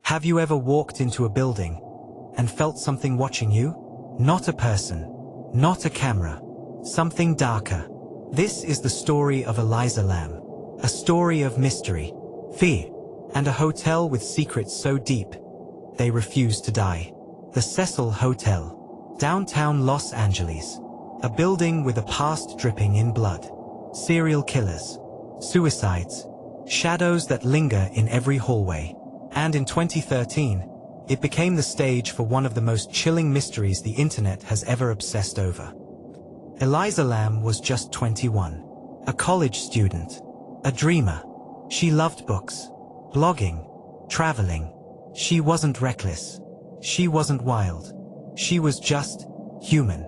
Have you ever walked into a building and felt something watching you? Not a person, not a camera, something darker. This is the story of Elisa Lam, a story of mystery, fear, and a hotel with secrets so deep they refuse to die. The Cecil Hotel, downtown Los Angeles, a building with a past dripping in blood. Serial killers, suicides, shadows that linger in every hallway. And in 2013, it became the stage for one of the most chilling mysteries the internet has ever obsessed over. Elisa Lam was just 21, a college student, a dreamer. She loved books, blogging, traveling. She wasn't reckless. She wasn't wild. She was just human.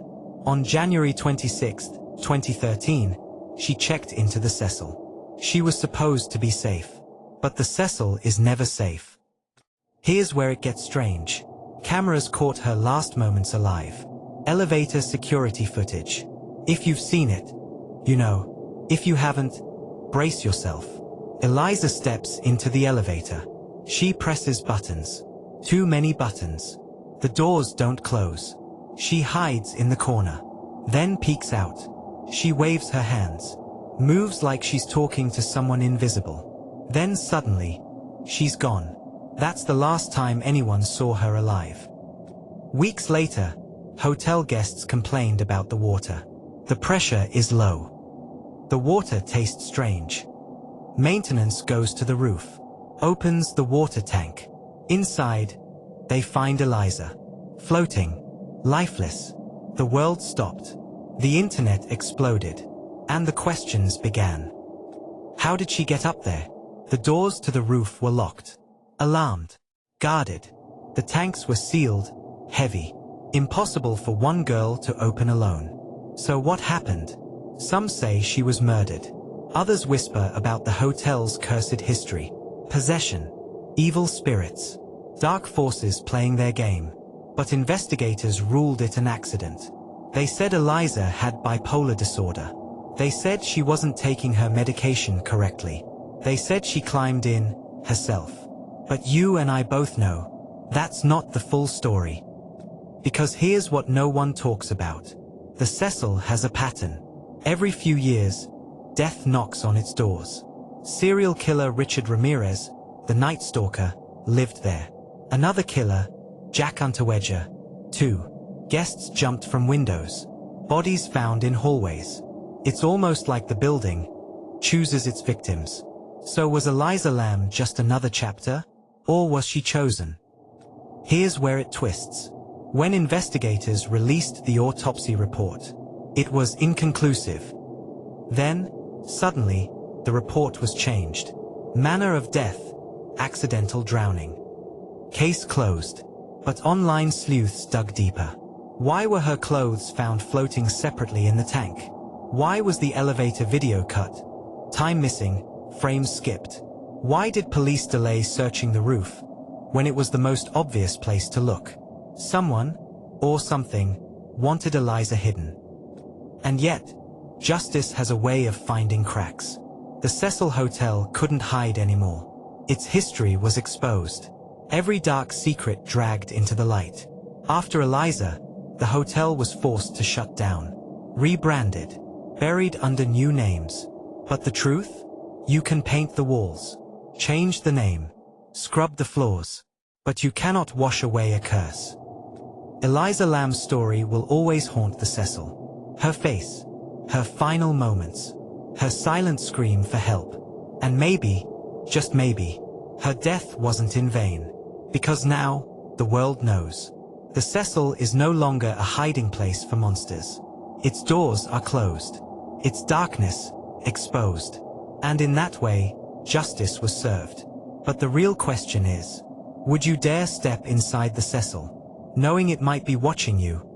On January 26, 2013, she checked into the Cecil. She was supposed to be safe, but the Cecil is never safe. Here's where it gets strange. Cameras caught her last moments alive. Elevator security footage. If you've seen it, you know. If you haven't, brace yourself. Elisa steps into the elevator. She presses buttons. Too many buttons. The doors don't close. She hides in the corner. Then peeks out. She waves her hands. Moves like she's talking to someone invisible. Then suddenly, she's gone. That's the last time anyone saw her alive. Weeks later, hotel guests complained about the water. The pressure is low. The water tastes strange. Maintenance goes to the roof. Opens the water tank. Inside, they find Elisa. Floating. Lifeless. The world stopped. The internet exploded. And the questions began. How did she get up there? The doors to the roof were locked. Alarmed. Guarded. The tanks were sealed. Heavy. Impossible for one girl to open alone. So what happened? Some say she was murdered. Others whisper about the hotel's cursed history. Possession. Evil spirits. Dark forces playing their game. But investigators ruled it an accident. They said Elisa had bipolar disorder. They said she wasn't taking her medication correctly. They said she climbed in herself. But you and I both know that's not the full story. Because here's what no one talks about. The Cecil has a pattern. Every few years, death knocks on its doors. Serial killer Richard Ramirez, the Night Stalker, lived there. Another killer, Jack Unterweger, too. Guests jumped from windows. Bodies found in hallways. It's almost like the building chooses its victims. So was Elisa Lam just another chapter? Or was she chosen? Here's where it twists. When investigators released the autopsy report, it was inconclusive. Then, suddenly, the report was changed. Manner of death, accidental drowning. Case closed. But online sleuths dug deeper. Why were her clothes found floating separately in the tank? Why was the elevator video cut? Time missing, frames skipped. Why did police delay searching the roof when it was the most obvious place to look? Someone, or something, wanted Elisa hidden. And yet, justice has a way of finding cracks. The Cecil Hotel couldn't hide anymore. Its history was exposed. Every dark secret dragged into the light. After Elisa, the hotel was forced to shut down. Rebranded. Buried under new names. But the truth? You can paint the walls. Change the name. Scrub the floors. But you cannot wash away a curse. Elisa Lam's story will always haunt the Cecil. Her face. Her final moments. Her silent scream for help. And maybe, just maybe, her death wasn't in vain. Because now, the world knows. The Cecil is no longer a hiding place for monsters. Its doors are closed. Its darkness, exposed. And in that way, justice was served. But the real question is, would you dare step inside the Cecil, knowing it might be watching you?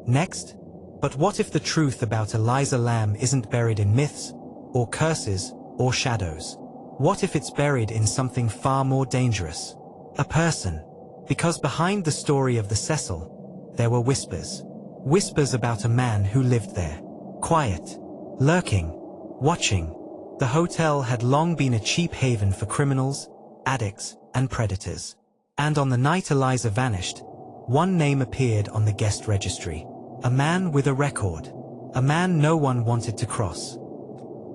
Next? But what if the truth about Elisa Lam isn't buried in myths, or curses, or shadows? What if it's buried in something far more dangerous? A person. Because behind the story of the Cecil, there were whispers. Whispers about a man who lived there. Quiet. Lurking. Watching. The hotel had long been a cheap haven for criminals, addicts, and predators. And on the night Eliza vanished, one name appeared on the guest registry. A man with a record. A man no one wanted to cross.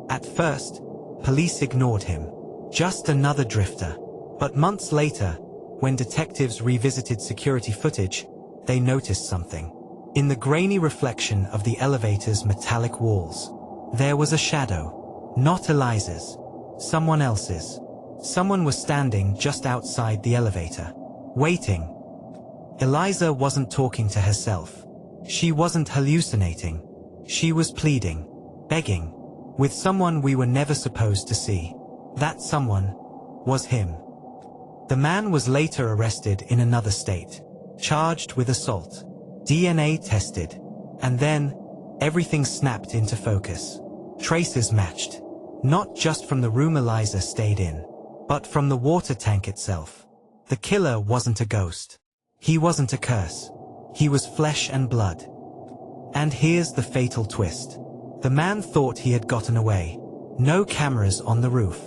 At first, police ignored him. Just another drifter. But months later, when detectives revisited security footage, they noticed something. In the grainy reflection of the elevator's metallic walls, there was a shadow. Not Eliza's. Someone else's. Someone was standing just outside the elevator, waiting. Eliza wasn't talking to herself. She wasn't hallucinating. She was pleading, begging, with someone we were never supposed to see. That someone was him. The man was later arrested in another state, charged with assault, DNA tested, and then everything snapped into focus. Traces matched, not just from the room Eliza stayed in, but from the water tank itself. The killer wasn't a ghost. He wasn't a curse. He was flesh and blood. And here's the fatal twist. The man thought he had gotten away. No cameras on the roof.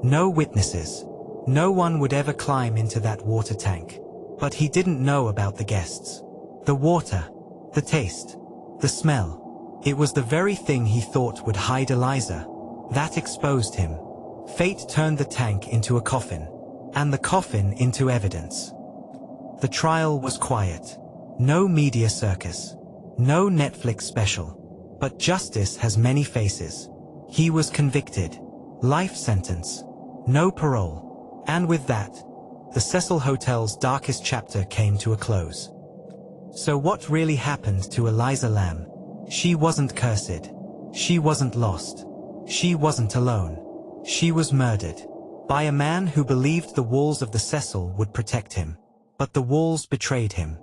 No witnesses. No one would ever climb into that water tank. But he didn't know about the guests. The water. The taste. The smell. It was the very thing he thought would hide Eliza. That exposed him. Fate turned the tank into a coffin, and the coffin into evidence. The trial was quiet. No media circus. No Netflix special. But justice has many faces. He was convicted. Life sentence. No parole. And with that, the Cecil Hotel's darkest chapter came to a close. So what really happened to Elisa Lam? She wasn't cursed. She wasn't lost. She wasn't alone. She was murdered by a man who believed the walls of the Cecil would protect him, but the walls betrayed him.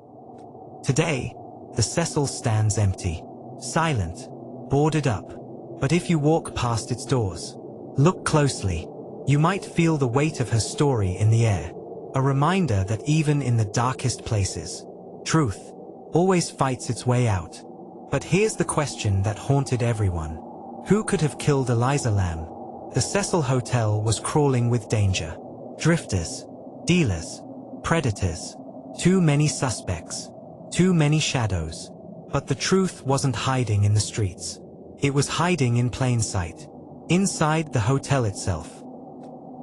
Today, the Cecil stands empty, silent, boarded up. But if you walk past its doors, look closely, you might feel the weight of her story in the air, a reminder that even in the darkest places, truth always fights its way out. But here's the question that haunted everyone. Who could have killed Elisa Lam? The Cecil Hotel was crawling with danger. Drifters, dealers, predators. Too many suspects. Too many shadows. But the truth wasn't hiding in the streets. It was hiding in plain sight. Inside the hotel itself.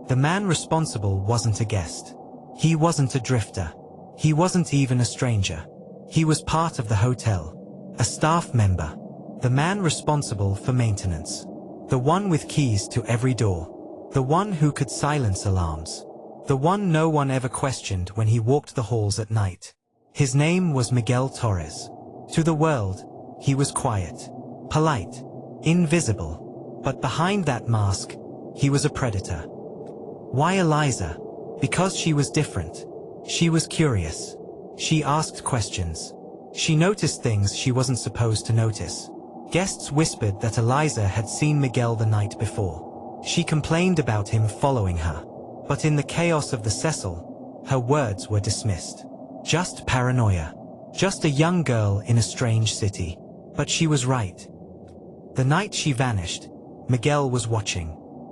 The man responsible wasn't a guest. He wasn't a drifter. He wasn't even a stranger. He was part of the hotel. A staff member. The man responsible for maintenance. The one with keys to every door. The one who could silence alarms. The one no one ever questioned when he walked the halls at night. His name was Miguel Torres. To the world, he was quiet, polite, invisible. But behind that mask, he was a predator. Why Eliza? Because she was different. She was curious. She asked questions. She noticed things she wasn't supposed to notice. Guests whispered that Eliza had seen Miguel the night before. She complained about him following her. But in the chaos of the Cecil, her words were dismissed. Just paranoia. Just a young girl in a strange city. But she was right. The night she vanished, Miguel was watching.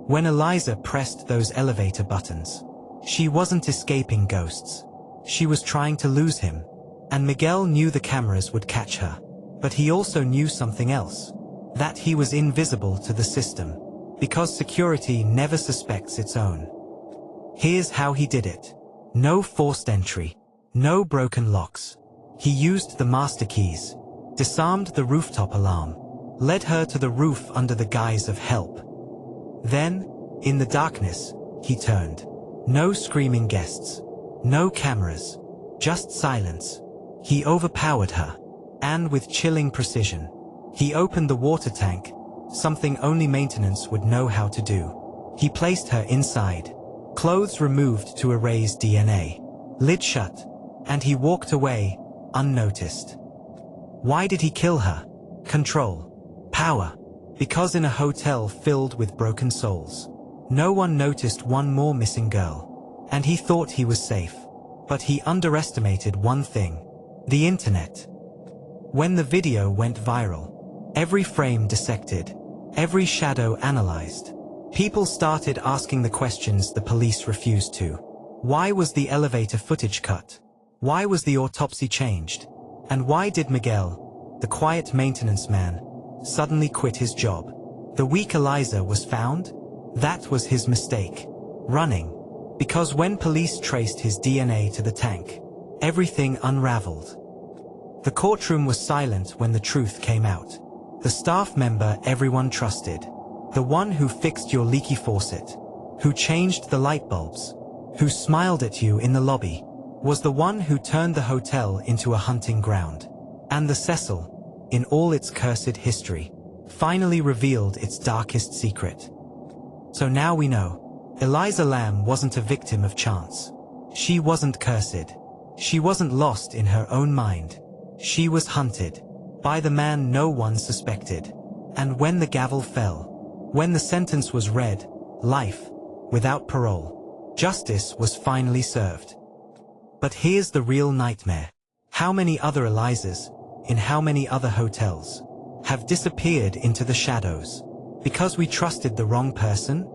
When Eliza pressed those elevator buttons, she wasn't escaping ghosts. She was trying to lose him. And Miguel knew the cameras would catch her. But he also knew something else. That he was invisible to the system. Because security never suspects its own. Here's how he did it. No forced entry. No broken locks. He used the master keys. Disarmed the rooftop alarm. Led her to the roof under the guise of help. Then, in the darkness, he turned. No screaming guests. No cameras. Just silence. He overpowered her. And with chilling precision, he opened the water tank, something only maintenance would know how to do. He placed her inside, clothes removed to erase DNA, lid shut, and he walked away, unnoticed. Why did he kill her? Control. Power. Because in a hotel filled with broken souls, no one noticed one more missing girl. And he thought he was safe. But he underestimated one thing. The internet. When the video went viral, every frame dissected, every shadow analyzed, people started asking the questions the police refused to. Why was the elevator footage cut? Why was the autopsy changed? And why did Miguel, the quiet maintenance man, suddenly quit his job? The weak Eliza was found? That was his mistake. Running. Because when police traced his DNA to the tank, everything unraveled. The courtroom was silent when the truth came out. The staff member everyone trusted, the one who fixed your leaky faucet, who changed the light bulbs, who smiled at you in the lobby, was the one who turned the hotel into a hunting ground. And the Cecil, in all its cursed history, finally revealed its darkest secret. So now we know, Elisa Lam wasn't a victim of chance. She wasn't cursed. She wasn't lost in her own mind. She was hunted by the man no one suspected. And when the gavel fell, when the sentence was read, life, without parole, justice was finally served. But here's the real nightmare. How many other Elisas, in how many other hotels, have disappeared into the shadows? Because we trusted the wrong person?